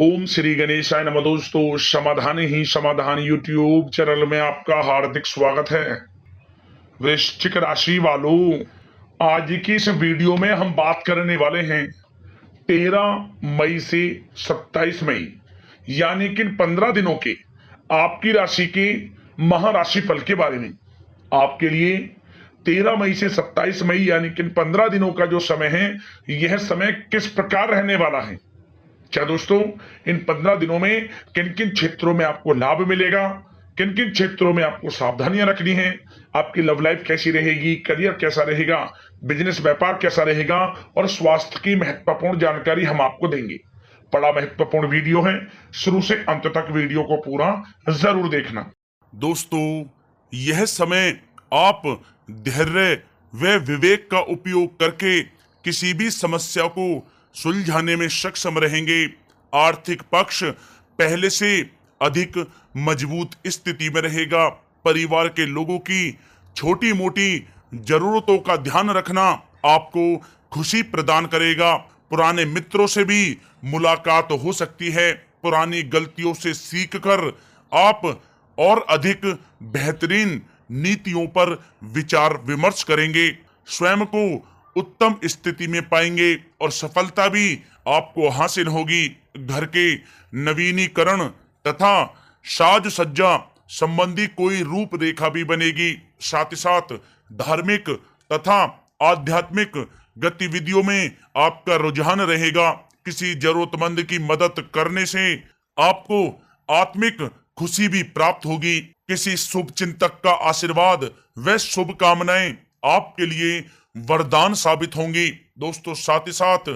ओम श्री गणेशाय नमः। दोस्तों, समाधान ही समाधान यूट्यूब चैनल में आपका हार्दिक स्वागत है। वृश्चिक राशि वालों, आज की इस वीडियो में हम बात करने वाले हैं 13 मई से 27 मई यानी कि 15 दिनों के आपकी राशि के महाराशि फल के बारे में। आपके लिए 13 मई से 27 मई यानी कि 15 दिनों का जो समय है, यह समय किस प्रकार रहने वाला है। क्या दोस्तों, इन 15 दिनों में किन किन क्षेत्रों में आपको लाभ मिलेगा, किन किन क्षेत्रों में आपको सावधानियां रखनी है, आपकी लव लाइफ कैसी रहेगी, करियर कैसा रहेगा, बिजनेस व्यापार कैसा रहेगा और स्वास्थ्य की महत्वपूर्ण जानकारी हम आपको देंगे। बड़ा महत्वपूर्ण वीडियो है, शुरू से अंत तक वीडियो को पूरा जरूर देखना। दोस्तों, यह समय आप धैर्य व विवेक का उपयोग करके किसी भी समस्या को सुलझाने में सक्षम रहेंगे। आर्थिक पक्ष पहले से अधिक मजबूत स्थिति में रहेगा। परिवार के लोगों की छोटी मोटी जरूरतों का ध्यान रखना आपको खुशी प्रदान करेगा। पुराने मित्रों से भी मुलाकात हो सकती है। पुरानी गलतियों से सीखकर आप और अधिक बेहतरीन नीतियों पर विचार विमर्श करेंगे। स्वयं को उत्तम स्थिति में पाएंगे और सफलता भी आपको हासिल होगी। घर के नवीनीकरण तथा साज सज्जा संबंधी कोई रूपरेखा भी बनेगी। साथ ही साथ धार्मिक तथा आध्यात्मिक गतिविधियों में आपका रुझान रहेगा। किसी जरूरतमंद की मदद करने से आपको आत्मिक खुशी भी प्राप्त होगी। किसी शुभ चिंतक का आशीर्वाद व शुभकामनाएं आपके लिए वरदान साबित होंगी। दोस्तों, साथ ही साथ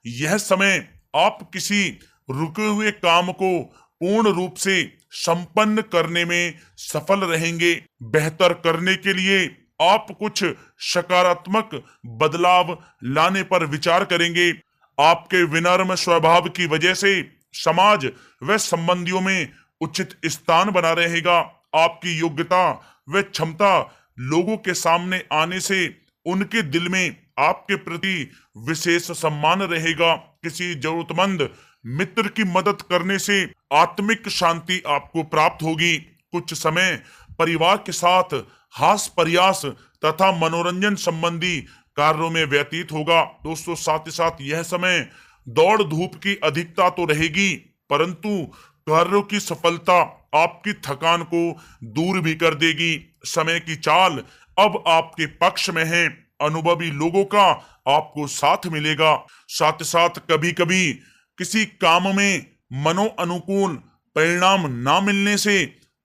यह समय आप किसी रुके हुए काम को पूर्ण रूप से संपन्न करने में सफल रहेंगे। बेहतर करने के लिए आप कुछ सकारात्मक बदलाव लाने पर विचार करेंगे। आपके विनम्र स्वभाव की वजह से समाज व संबंधियों में उचित स्थान बना रहेगा। आपकी योग्यता व क्षमता लोगों के सामने आने से उनके दिल में आपके प्रति विशेष सम्मान रहेगा। किसी जरूरतमंद मित्र की मदद करने से आत्मिक शांति आपको प्राप्त होगी। कुछ समय परिवार के साथ हास्य प्रयास तथा मनोरंजन संबंधी कार्यों में व्यतीत होगा। दोस्तों, साथ ही साथ यह समय दौड़ धूप की अधिकता तो रहेगी, परंतु कार्यों की सफलता आपकी थकान को दूर भी कर देगी। समय की चाल अब आपके पक्ष में है। अनुभवी लोगों का आपको साथ मिलेगा। साथ साथ कभी कभी किसी काम में मनो अनुकूल परिणाम ना मिलने से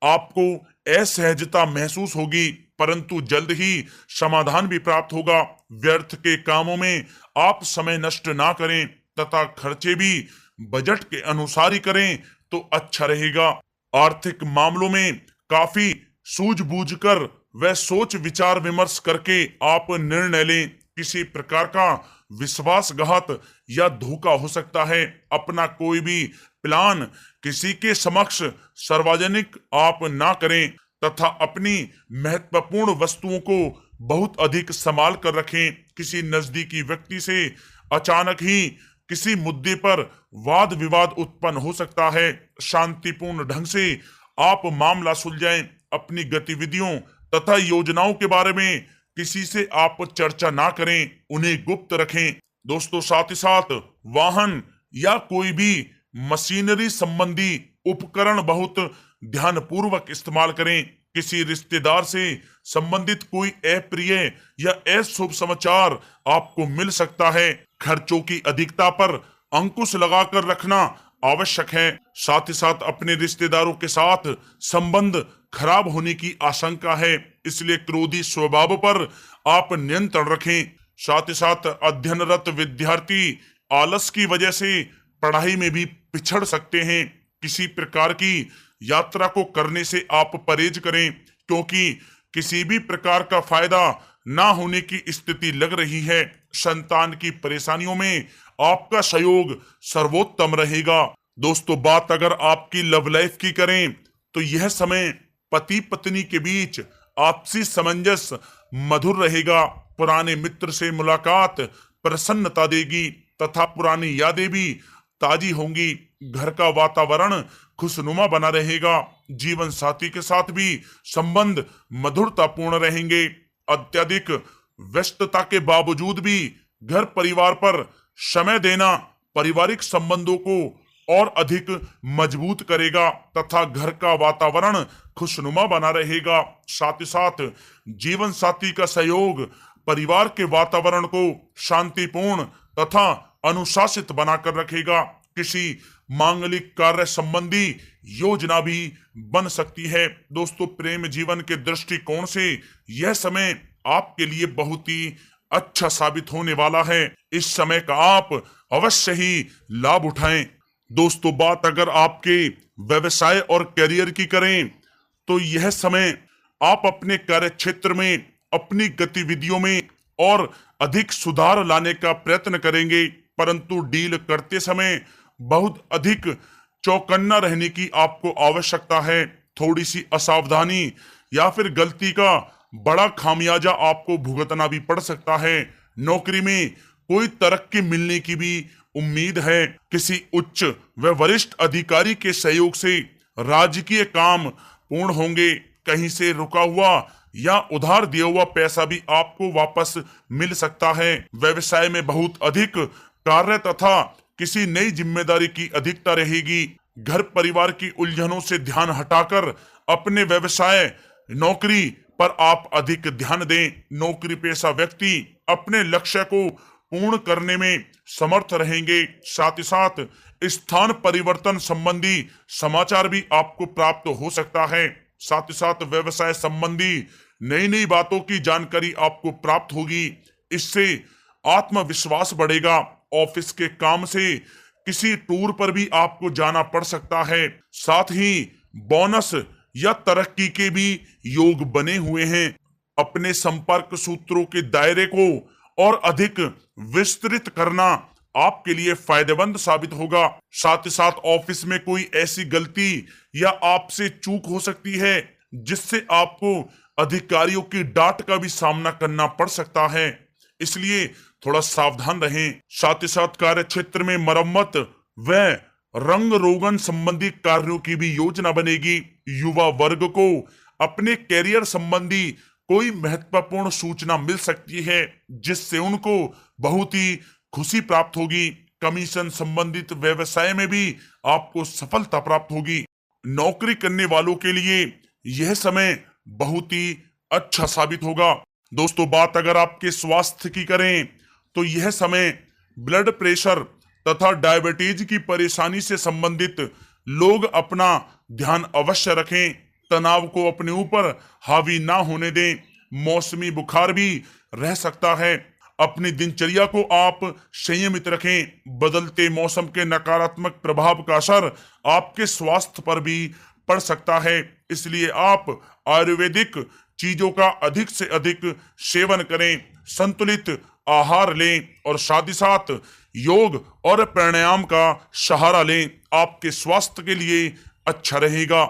आपको असहजता महसूस होगी, परंतु जल्द ही समाधान भी प्राप्त होगा। व्यर्थ के कामों में आप समय नष्ट ना करें तथा खर्चे भी बजट के अनुसार ही करें तो अच्छा रहेगा। आर्थिक मामलों में काफी सूझबूझ कर व सोच विचार विमर्श करके आप निर्णय लें। किसी प्रकार का विश्वासघात या धोखा हो सकता है। अपना कोई भी प्लान किसी के समक्ष सार्वजनिक आप ना करें तथा अपनी महत्वपूर्ण वस्तुओं को बहुत अधिक संभाल कर रखें। किसी नजदीकी व्यक्ति से अचानक ही किसी मुद्दे पर वाद विवाद उत्पन्न हो सकता है। शांतिपूर्ण ढंग से आप मामला सुलझाएं। अपनी गतिविधियों तथा योजनाओं के बारे में किसी से आप चर्चा ना करें, उन्हें गुप्त रखें। दोस्तों, साथ ही साथ वाहन या कोई भी मशीनरी संबंधी उपकरण बहुत ध्यानपूर्वक इस्तेमाल करें। किसी रिश्तेदार से संबंधित कोई अप्रिय या अशुभ समाचार आपको मिल सकता है। खर्चों की अधिकता पर अंकुश लगाकर रखना आवश्यक है। साथ ही साथ अपने रिश्तेदारों के साथ संबंध खराब होने की आशंका है, इसलिए क्रोधी स्वभाव पर आप नियंत्रण रखें। साथ ही साथ अध्ययनरत विद्यार्थी आलस की वजह से पढ़ाई में भी पिछड़ सकते हैं। किसी प्रकार की यात्रा को करने से आप परहेज करें, क्योंकि किसी भी प्रकार का फायदा ना होने की स्थिति लग रही है। संतान की परेशानियों में आपका सहयोग सर्वोत्तम रहेगा। दोस्तों, बात अगर आपकी लव लाइफ की करें तो यह समय पति पत्नी के बीच आपसी सामंजस्य मधुर रहेगा। पुराने मित्र से मुलाकात प्रसन्नता देगी तथा पुरानी यादें भी ताजी होंगी। घर का वातावरण खुशनुमा बना रहेगा। जीवन साथी के साथ भी संबंध मधुरतापूर्ण रहेंगे। अत्यधिक व्यस्तता के बावजूद भी घर परिवार पर समय देना पारिवारिक संबंधों को और अधिक मजबूत करेगा तथा घर का वातावरण खुशनुमा बना रहेगा। साथ ही साथ जीवन साथी का सहयोग परिवार के वातावरण को शांतिपूर्ण तथा अनुशासित बनाकर रखेगा। किसी मांगलिक कार्य संबंधी योजना भी बन सकती है। दोस्तों, प्रेम जीवन के दृष्टिकोण से यह समय आपके लिए बहुत ही अच्छा साबित होने वाला है। इस समय का आप अवश्य ही लाभ उठाएं। दोस्तों, बात अगर आपके व्यवसाय और करियर की करें तो यह समय आप अपने कार्य क्षेत्र में अपनी गतिविधियों में और अधिक सुधार लाने का प्रयत्न करेंगे, परंतु डील करते समय बहुत अधिक चौकन्ना रहने की आपको आवश्यकता है। थोड़ी सी असावधानी या फिर गलती का बड़ा खामियाजा आपको भुगतना भी पड़ सकता है। नौकरी में कोई तरक्की मिलने की भी उम्मीद है। किसी उच्च व वरिष्ठ अधिकारी के सहयोग से राजकीय काम पूर्ण होंगे। कहीं से रुका हुआ या उधार दिया हुआ पैसा भी आपको वापस मिल सकता है। व्यवसाय में बहुत अधिक कार्य तथा किसी नई जिम्मेदारी की अधिकता रहेगी। घर परिवार की उलझनों से ध्यान हटाकर अपने व्यवसाय नौकरी पर आप अधिक ध्यान दें। नौकरी पेशा व्यक्ति अपने लक्ष्य को पूर्ण करने में समर्थ रहेंगे। साथ ही साथ स्थान परिवर्तन संबंधी समाचार भी आपको प्राप्त हो सकता है। साथ ही साथ व्यवसाय संबंधी नई नई बातों की जानकारी आपको प्राप्त होगी। इससे आत्मविश्वास बढ़ेगा। ऑफिस के काम से किसी टूर पर भी आपको जाना पड़ सकता है। साथ ही बोनस या तरक्की के भी योग बने हुए हैं। अपने संपर्क सूत्रों के दायरे को और अधिक विस्तृत करना आपके लिए फायदेमंद साबित होगा। साथ ही साथ ऑफिस में कोई ऐसी गलती या आपसे चूक हो सकती है जिससे आपको अधिकारियों की डांट का भी सामना करना पड़ सकता है, इसलिए थोड़ा सावधान रहें। साथ ही साथ कार्य क्षेत्र में मरम्मत व रंग रोगन संबंधी कार्यों की भी योजना बनेगी। युवा वर्ग को अपने कैरियर संबंधी कोई महत्वपूर्ण सूचना मिल सकती है जिससे उनको बहुत ही खुशी प्राप्त होगी। कमीशन संबंधित व्यवसाय में भी आपको सफलता प्राप्त होगी। नौकरी करने वालों के लिए यह समय बहुत ही अच्छा साबित होगा। दोस्तों, बात अगर आपके स्वास्थ्य की करें तो यह समय ब्लड प्रेशर तथा डायबिटीज की परेशानी से संबंधित लोग अपना ध्यान अवश्य रखें। तनाव को अपने ऊपर हावी ना होने दें। मौसमी बुखार भी रह सकता है। अपनी दिनचर्या को आप संयमित रखें। बदलते मौसम के नकारात्मक प्रभाव का असर आपके स्वास्थ्य पर भी पड़ सकता है, इसलिए आप आयुर्वेदिक चीजों का अधिक से अधिक सेवन करें, संतुलित आहार लें और साथ ही साथ योग और प्राणायाम का सहारा लें। आपके स्वास्थ्य के लिए अच्छा रहेगा।